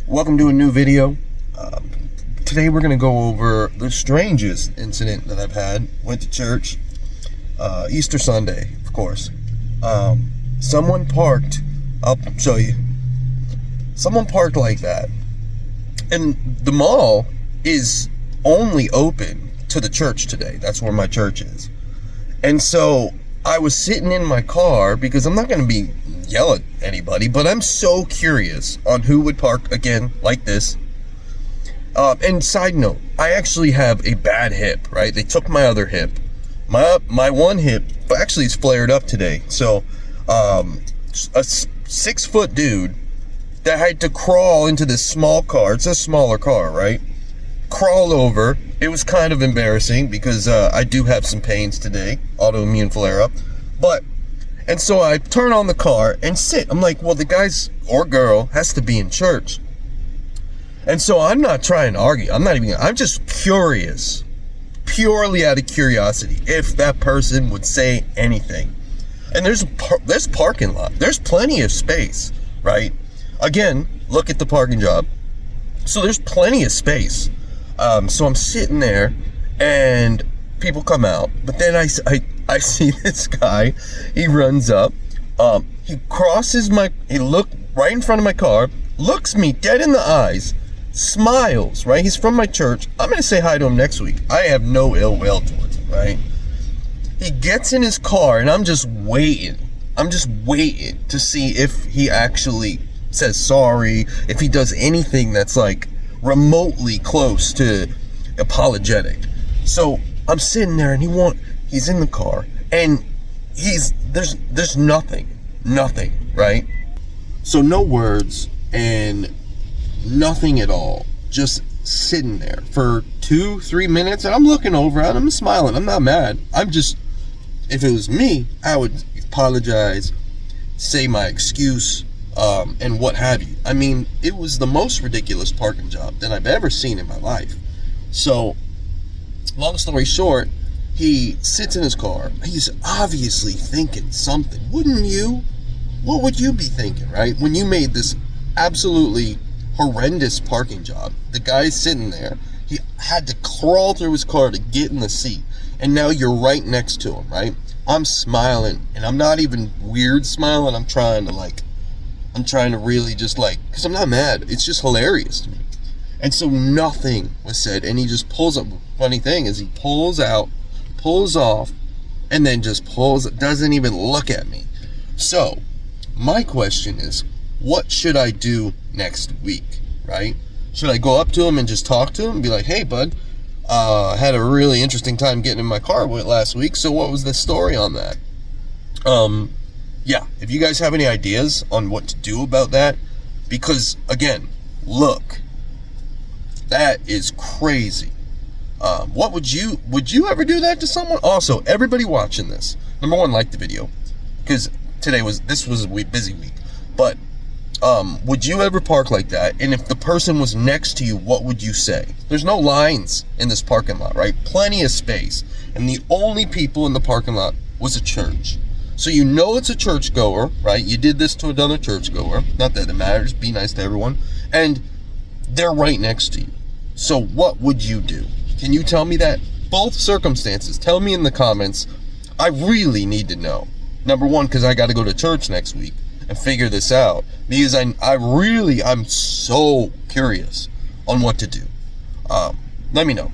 Welcome to a new video. Today we're going to go over the strangest incident that I've had. Went to church, Easter Sunday, of course. Someone parked, I'll show you. Someone parked like that. And the mall is only open to the church today. That's where my church is. And so I was sitting in my car because I'm not going to be yelling at anybody, but I'm so curious on who would park again like this. And side note, I actually have a bad hip, right? They took my other hip. My one hip actually is flared up today. So a 6-foot dude that had to crawl into this small car. It's a smaller car, right? Crawl over. It was kind of embarrassing because I do have some pains today, autoimmune flare up. And so I turn on the car and sit. I'm like, well, the guys or girl has to be in church. And so I'm not trying to argue. I'm just curious, purely out of curiosity, if that person would say anything. And there's parking lot. There's plenty of space, right? Again, look at the parking job. So there's plenty of space. So I'm sitting there and people come out, but then I see this guy. He runs up, he crosses he looked right in front of my car, looks me dead in the eyes, smiles, right? He's from my church. I'm gonna say hi to him next week. I have no ill will towards him, right? He gets in his car and I'm just waiting to see if he actually says sorry, if he does anything that's like remotely close to apologetic. So I'm sitting there and he's in the car and there's nothing, right? So no words and nothing at all, just sitting there for 2-3 minutes, and I'm looking over and I'm smiling. I'm not mad. If it was me, I would apologize, say my excuse, and what have you. I mean, it was the most ridiculous parking job that I've ever seen in my life. So long story short, he sits in his car. He's obviously thinking something. Wouldn't you? What would you be thinking, right? When you made this absolutely horrendous parking job. The guy's sitting there. He had to crawl through his car to get in the seat. And now you're right next to him, right? I'm smiling, and I'm not even weird smiling. I'm trying to really just because I'm not mad. It's just hilarious to me. And so nothing was said, and he just pulls up. Funny thing is, he pulls off, and then just doesn't even look at me. So my question is, what should I do next week, right? Should I go up to him and just talk to him and be like, hey, bud, I had a really interesting time getting in my car last week, so what was the story on that? Yeah, if you guys have any ideas on what to do about that, because again, look, that is crazy. What would you ever do that to someone? Also, everybody watching this, number one, like the video, because this was a busy week, but would you ever park like that? And if the person was next to you, what would you say? There's no lines in this parking lot, right? Plenty of space, and the only people in the parking lot was a church. So you know it's a churchgoer, right? You did this to another churchgoer. Not that it matters. Be nice to everyone. And they're right next to you. So what would you do? Can you tell me that? Both circumstances. Tell me in the comments. I really need to know. Number one, because I got to go to church next week and figure this out. Because I'm so curious on what to do. Let me know.